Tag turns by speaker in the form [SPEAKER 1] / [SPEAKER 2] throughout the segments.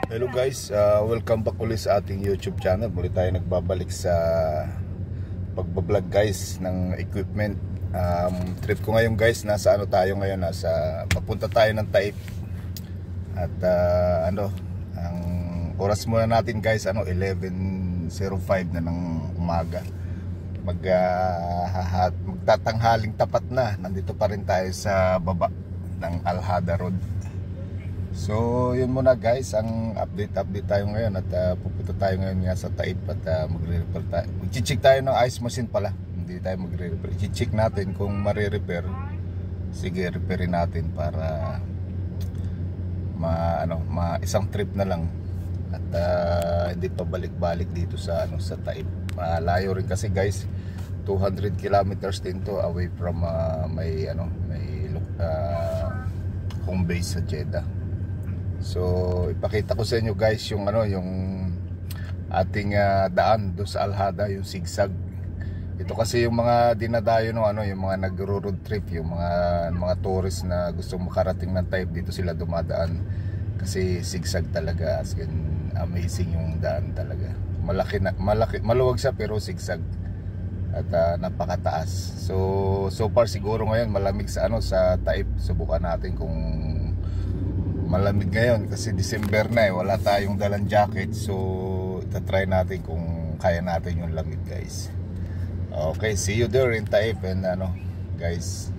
[SPEAKER 1] Hello guys, welcome back ulit sa ating YouTube channel. Muli tayo nagbabalik sa pagbablog guys ng equipment. Trip ko ngayon guys, nasa ano tayo ngayon, papunta tayo ng Taip. At ang oras muna natin guys, 11:05 na ng umaga. Magtatanghaling tapat na. Nandito pa rin tayo sa baba ng Alhada Road. So yun muna guys, ang update tayo ngayon at pupunta tayo ngayon nga sa Taip at magre-repair tayo. Mag-check tayo ng ice machine pala. Hindi tayo magre-repair. I-check natin kung mare-repair. Sige, repairin natin para isang trip na lang at hindi pa balik-balik dito sa Taip. Malayo rin kasi guys. 200 kilometers din to away from may home base sa Jeddah. So ipakita ko sa inyo guys yung ating daan do sa Alhada, yung zigzag. Ito kasi yung mga dinadayo yung mga nagro-road trip, yung mga tourist na gustong makarating ng Taip, dito sila dumadaan kasi zigzag talaga, as in amazing yung daan talaga. Maluwag siya pero zigzag at napakataas. So far siguro ngayon malamig sa Taip. Subukan natin kung malamig ngayon kasi December na wala tayong dalang jacket. So itatry natin kung kaya natin yung lamig guys. Okay, see you there in Taip and guys.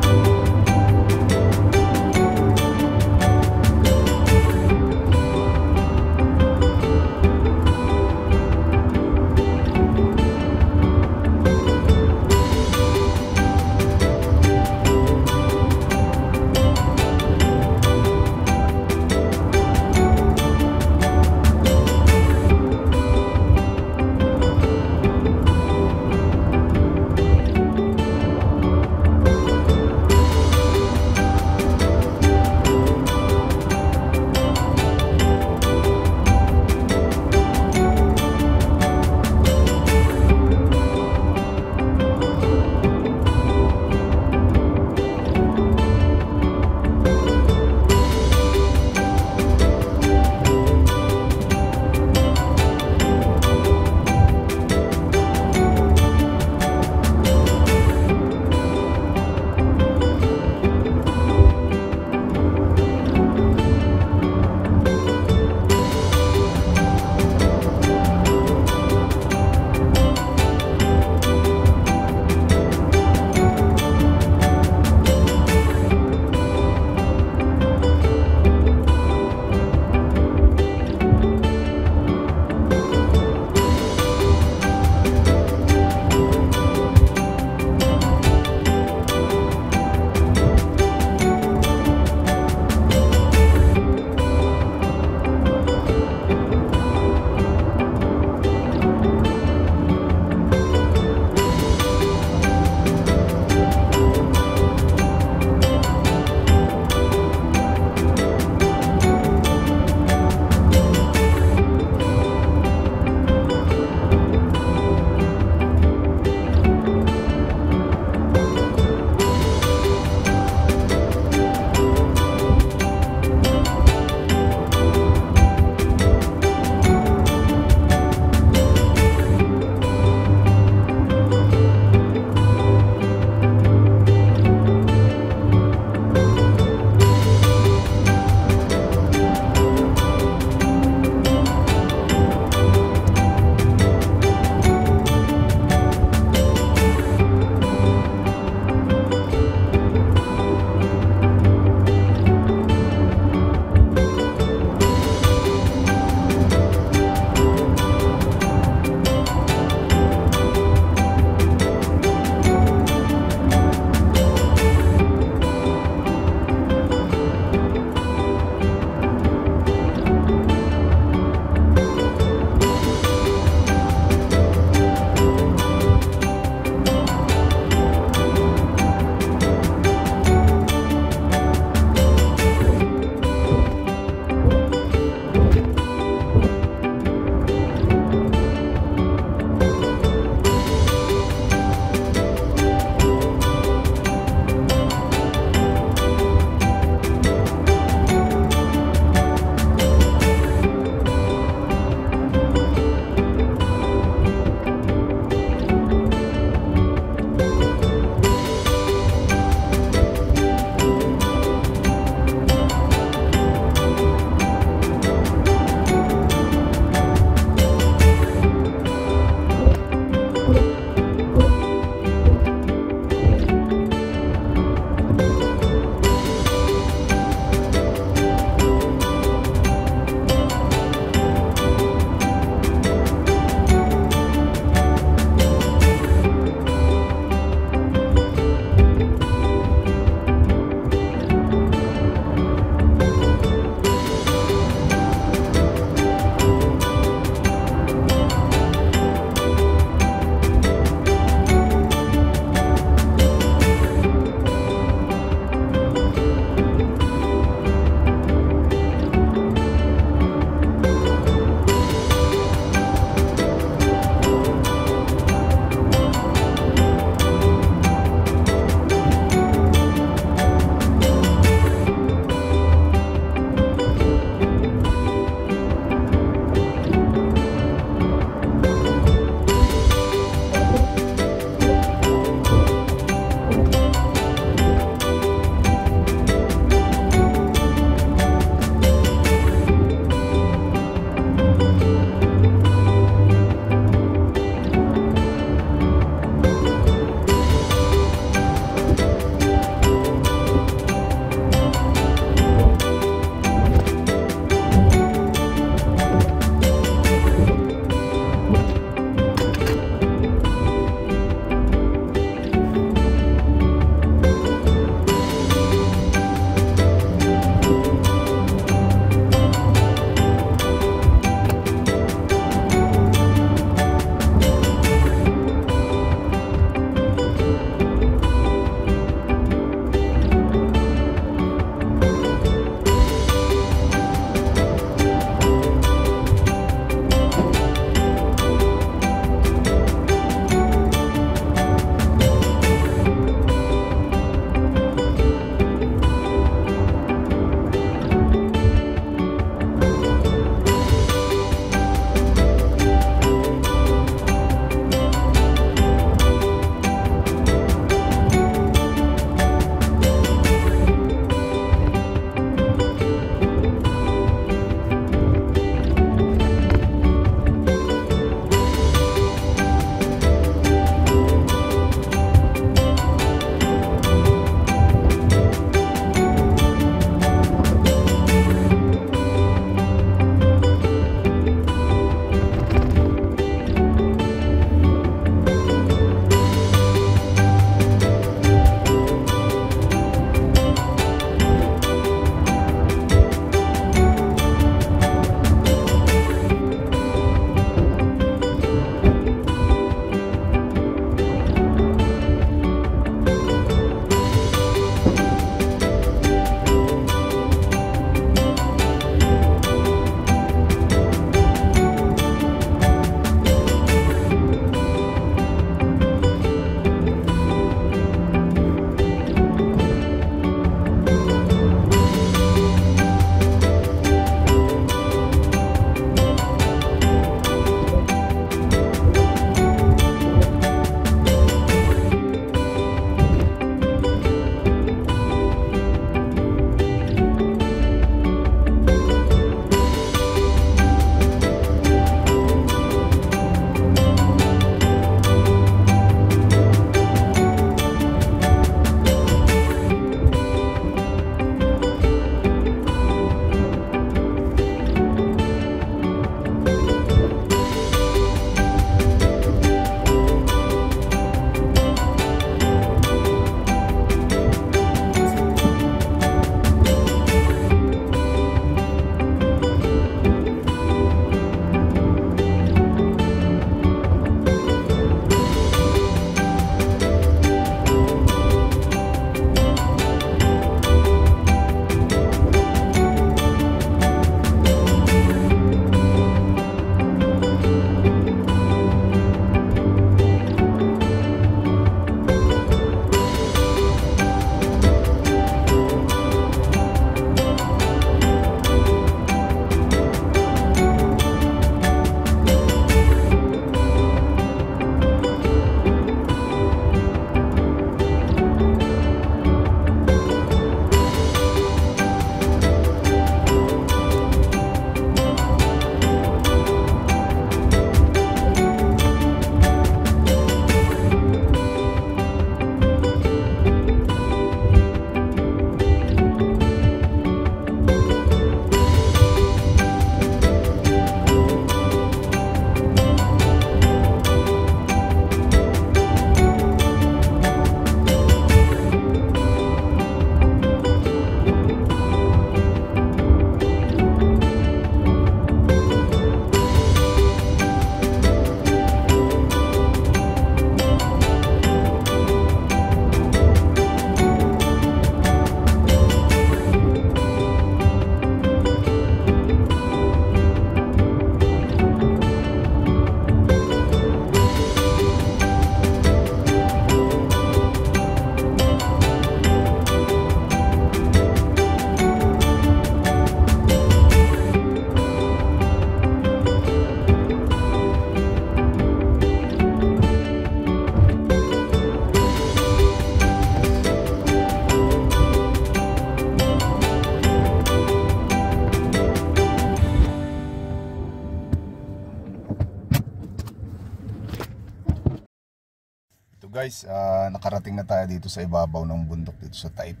[SPEAKER 1] Guys, nakarating na tayo dito sa ibabaw ng bundok dito sa Taib.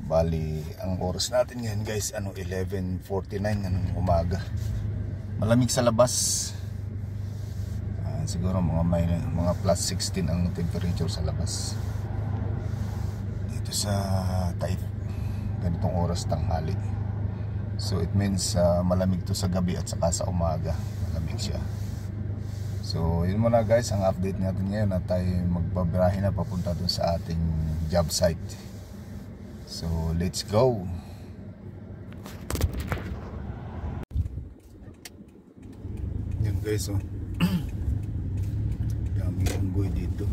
[SPEAKER 1] Bali, ang oras natin ngayon guys, 11:49 ng umaga. Malamig sa labas. Siguro mga plus 16 ang temperature sa labas. Dito sa Taib. Ganitong oras tanghali. So it means malamig to sa gabi at saka sa umaga. Malamig siya. So yun muna guys, ang update natin ngayon na tayo magbabiyahe na papunta dun sa ating job site. So let's go. Yan guys, oh. Daming unggoy dito.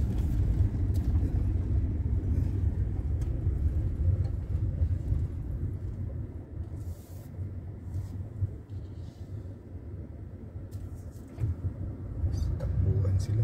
[SPEAKER 1] Sila.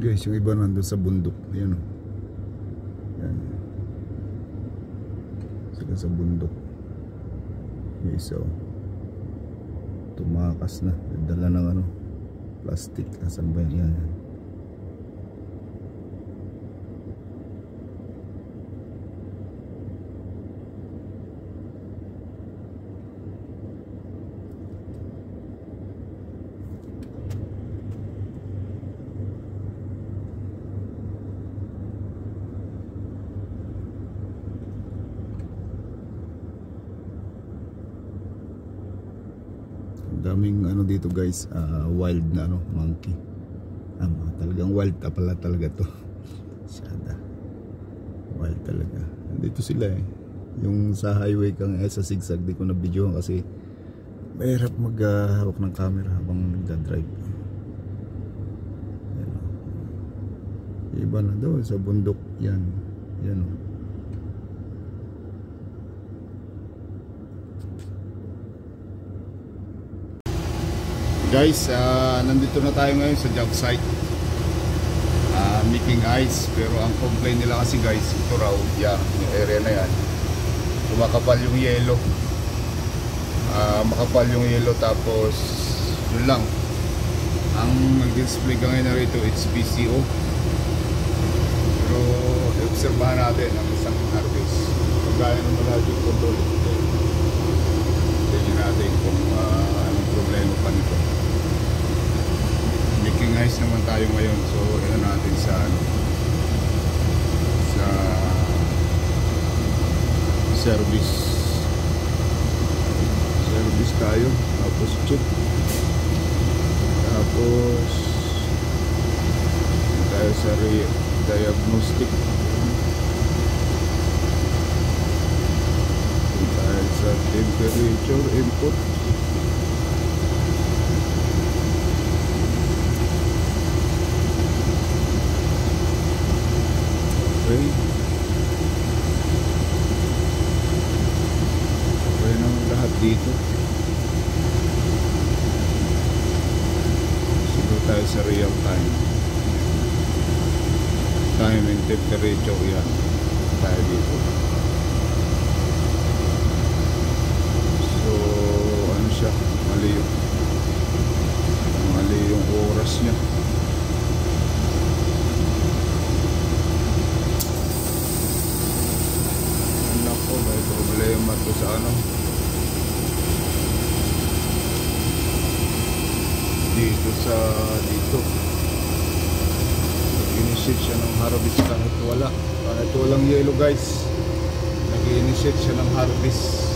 [SPEAKER 1] Guys, yung iba nandun sa bundok. Ayan, oh. Ayan. Sila sa bundok. Yung isa, oh. Tumakas na. Dala ng plastic. Asan ba yan? Yan. Daming dito guys, wild na monkey. Talagang wild pala talaga to. Sada. Wild talaga. Dito sila eh. Yung sa highway kang sa zigzag di ko na videohan kasi mahirap maghawak ng camera habang nagda-drive. Iba na daw sa bundok yan. Yan oh. Guys, nandito na tayo ngayon sa job site, making ice. Pero ang complaint nila kasi guys, ito raw, yung area na yan, kumakapal yung yelo. Makapal yung yelo, tapos yun lang. Ang nag-display ka ngayon na rito, it's PCO. Pero obserbahan natin ang isang harvest kung gaya ng malaking control. Tingnan natin kung anong problema pa nito. Making ice naman tayo ngayon, so ito natin sa service tayo, tapos check, tapos tayo sa diagnostic, tayo sa temperature input. Okay naman lahat dito. Siguro tayo sa real time and temperature. Yan tayo dito. So ano siya, mali yung oras niya. Nako, nag-initiate siya ng harvest kahit walang yellow guys. Nag-initiate siya ng harvest.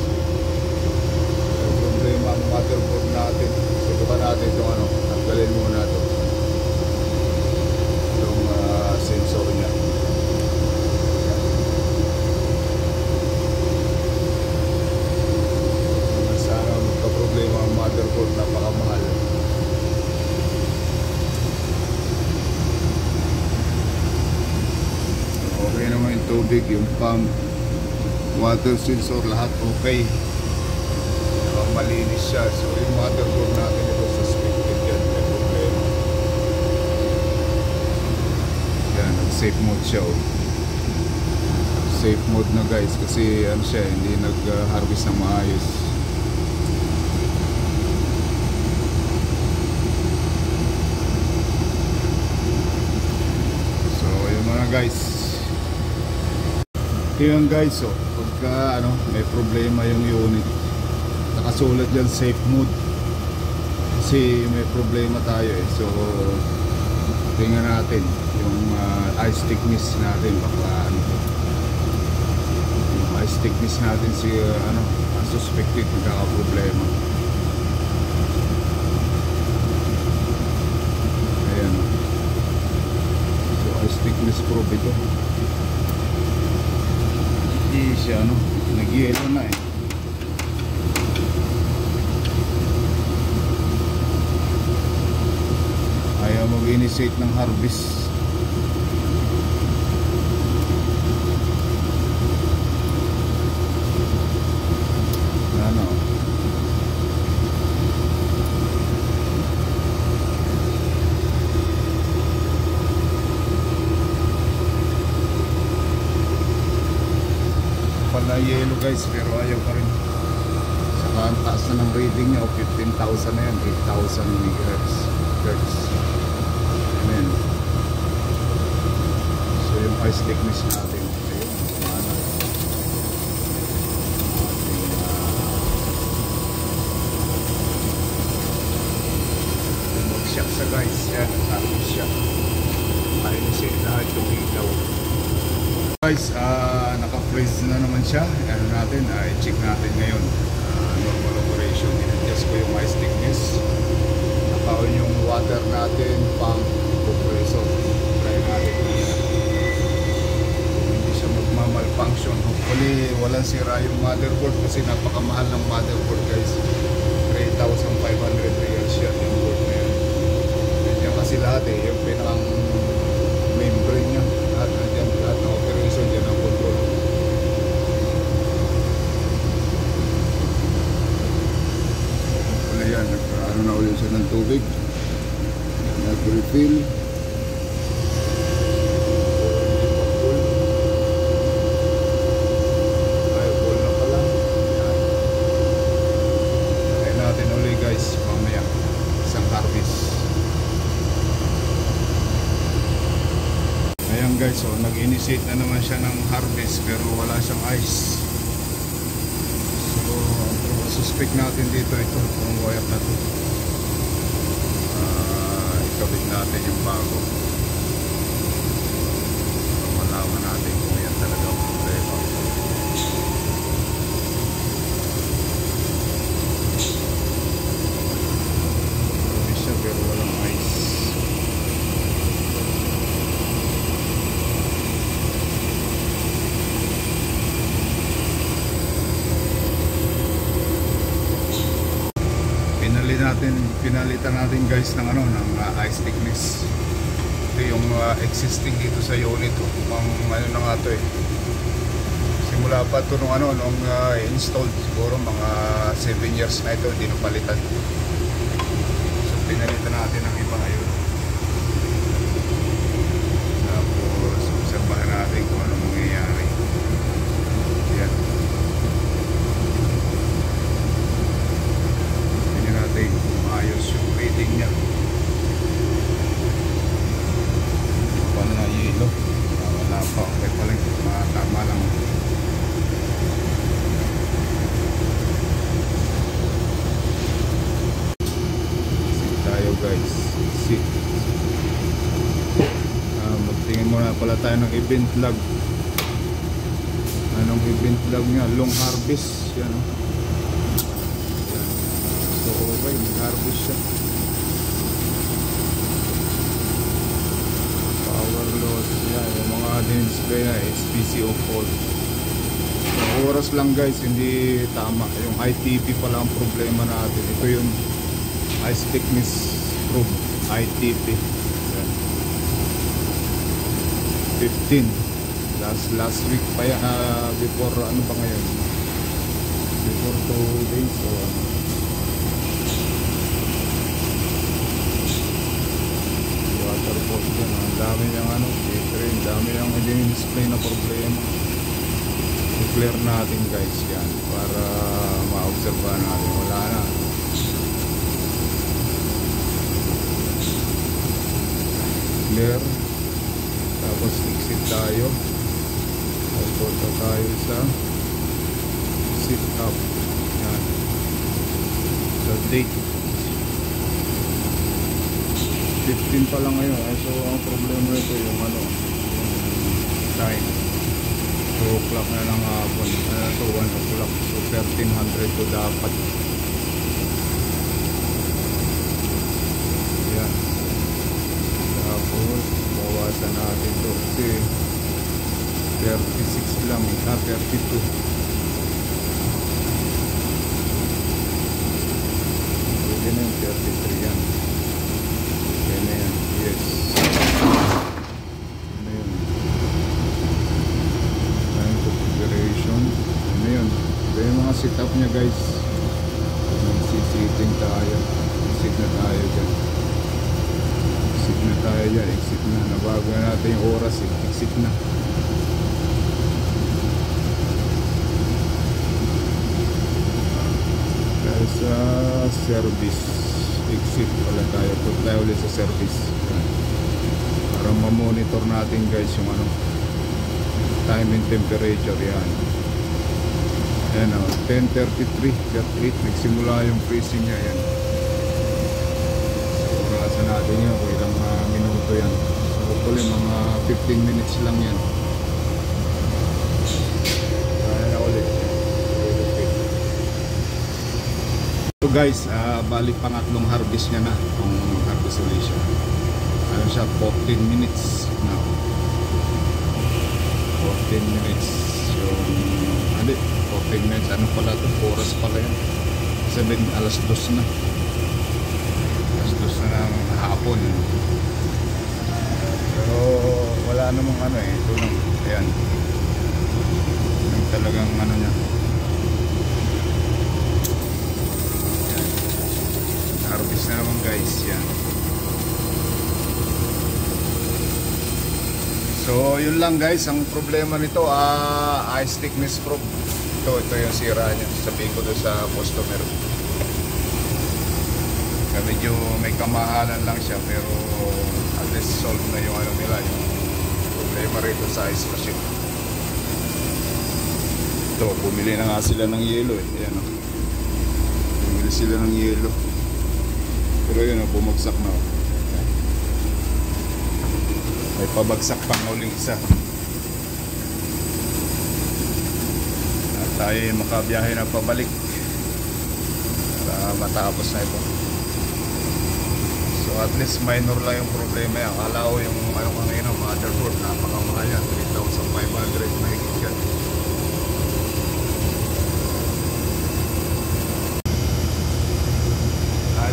[SPEAKER 1] May problema ang motherboard natin. Subukan natin itong ano, tanggalin muna ito, itong sensor niya. Sana magka-problema ang motherboard, napakamahal. Okay naman yung tubig, yung pump, water sensor, lahat okay. Malinis siya. So yung motherboard natin ito suspected yan, may problema. Yan, nag-safe mode siya, oh. Safe mode na guys kasi ano siya, hindi nag-harvest ng maayos. So yun mga guys. Tingnan guys, oh, pagka ano, may problema yung unit, nakasulat dyan safe mode kasi may problema tayo eh. So tingnan natin yung ice thickness natin, baka ano, yung ice thickness natin si ano, suspected magkakaproblema. Ayan, so ice thickness probe ito. Hindi siya ano, nag-yellow na eh. Ayaw mag-initiate ng harvest. Ano? Pala yellow guys, pero ayaw pa rin. Saka ang taas na ng rating niya, 15,000 na yan, 8,000 MHz. Amen. So yung ice thickness natin, ayun, ano, mag-shock sa guys, yan, nag-harvest siya. Ayun lahat yung ilaw. Guys, naka-freeze na naman siya. Ano natin, i-check natin ngayon. Normal operation, in-adjust ko yung ice thickness. Nakaon yung water natin, pump, compressor. Try natin kung hindi siya magmamalfunction. Hopefully walang sira yung motherboard kasi napakamahal ng motherboard guys. 3,500 reals siya yung board na yan. Yan kasi lahat eh, yung pinakang membrane nya, lahat na dyan, lahat ng operation dyan ang control. Ayan, nagkaano na ulit siya ng tubig, nag-refill. Ay, full na pala. Ayan natin ulit guys, mamaya isang harvest. Ayan guys, so nag-initiate na naman siya ng harvest pero wala siyang ice. Suspect natin dito itong wire na ito. Ikabit natin yung bago. Malaman natin kung yan talaga ang problema. Hindi siya pero walang ice. Pinalitan natin guys ng ano, ng ice thickness. Ito yung existing dito sa unit, pang ano na nga to eh. Simula pa ito nung ano, nung installed, siguro mga 7 years na ito, hindi napalitan. So pinalitan natin ng iba ngayon. Tapos obserbahan natin kung ano mangyayari. Yan. Ayos yung rating niya. Paano na yelo? Wala pa. Okay pa lang. Tama lang. Sige tayo guys.
[SPEAKER 2] pala tayo ng event log. Anong event log niya? Long harvest. Yan o. So okay, mag-harvest siya. Power load. Yan, yung mga display na SPCO fault. So, oras lang guys, hindi tama. Yung ITP pala ang problema natin. Ito yung ice thickness probe, ITP. Yan. 15. Last week pa yan, before ano pa ngayon? Before 2 days. So, water port yan. Ang dami niyang ano, ang dami niyang display na problema. I-clear natin guys yan para ma-observe natin. Wala na. Clear. Tapos exit tayo. Punta tayo sa sit up. Yan. So date 15 pa lang ngayon. So ang problema ito yung ano, yung time. 2 o'clock na lang hapon. So 1 o'clock. So 1300 to dapat. Yan. Tapos bawasan natin to kasi 36 lang, 32. Pwede na yung 33 yan. Pwede na yan, yes. Ano yun? Time configuration. Ano yun? Ito yung mga setup nya guys. Sitting tayo. Exit na tayo dyan. Exit na tayo dyan. Exit na. Nabago na natin yung oras. Exit na. Sa service exit pala tayo, punta tayo ulit sa service para ma-monitor natin guys yung ano, time and temperature. Yan, yan o, 10:33.8 nagsimula yung freezing nya. Yan, orasan natin yun kung ilang minuto yan. So hopefully mga 15 minutes lang yan. Kaya na ulit. So guys, balik pangatlong harvest niya na kung harvest ulit siya. Ano siya, 14 minutes now. 14 minutes. So, ano, 14 minutes. Ano pala ito? Oras pala yan. 7, alas 2 na. Alas 2 na ng hapon. Pero wala namang ano eh. Ito lang. Ayan. Yung talagang ano niya. Harvest na naman guys, yan. So yun lang guys, ang problema nito ice thickness probe. Ito yung sira niya. Sabihin ko doon sa customer. Medyo may kamahalan lang siya, pero at least solve na yung ano nila, yung problema rito sa ice machine. Ito, bumili na nga sila ng yelo eh. Ayan, oh. Bumili sila ng yelo. Pero yun, bumagsak na. May pabagsak pang uling isa. At tayo makabiyahe na pabalik para matapos na ito. So at least minor lang yung problema yan. Akala ko yung ano kanina, motherboard, napakamahal yan, 3,500 mahigit yan.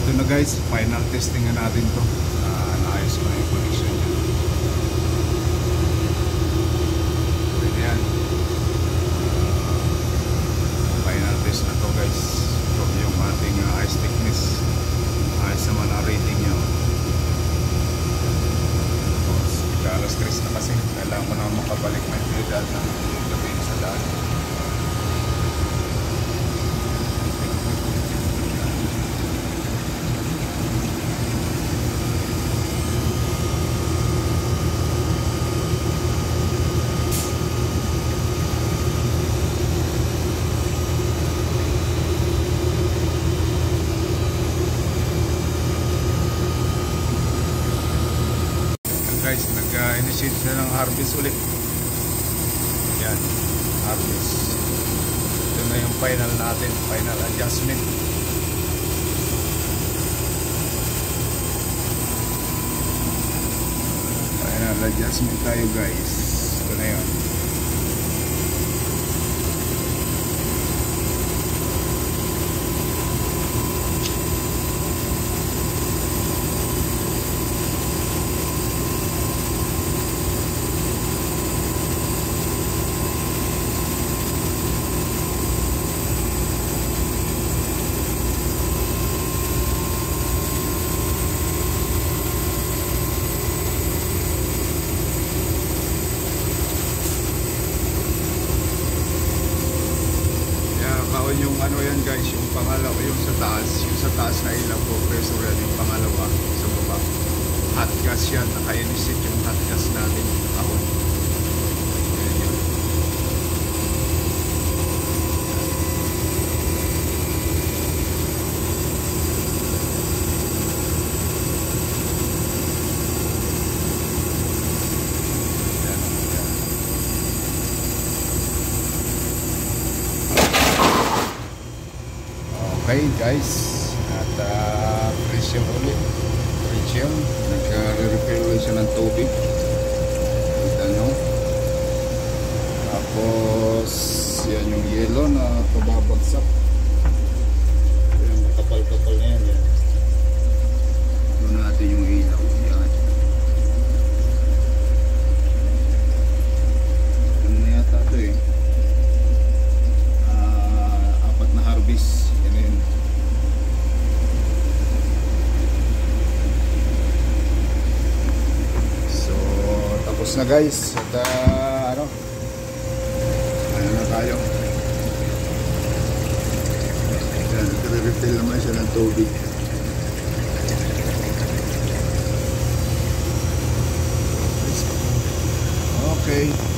[SPEAKER 2] Ito na guys, final testing na natin to. Naayos ko na yung connection niya. Pwede yan. Final test na to guys. Ito yung ating ice thickness. Ayos naman ang rating niya. Alas 3 na kasi. Kailangan ko na makabalik na yung daan na gabi sa daan. guys, nag-initiate na ng harvest ulit. Yan, harvest. Ito na yung final natin, final adjustment. Final adjustment tayo guys. Ito na yun. Yung ano yan guys, yung pangalawa, yung sa taas na ilang compressor yan, yung pangalawa sa baba. Hot gas yan, naka-initiate yung hot gas natin kahon. Ayan yun. Okay guys, at pressure ulit, pressure, nagka-refill ulit siya ng tubig, ano, tapos yan yung yellow na pababagsak, yung kapal-kapal na yan, ano natin yung ilaw, yan, ano na yata ito eh, apat na harvest. Tapos na guys, at ano na tayo. Nagre-refill naman siya ng tubig. Okay.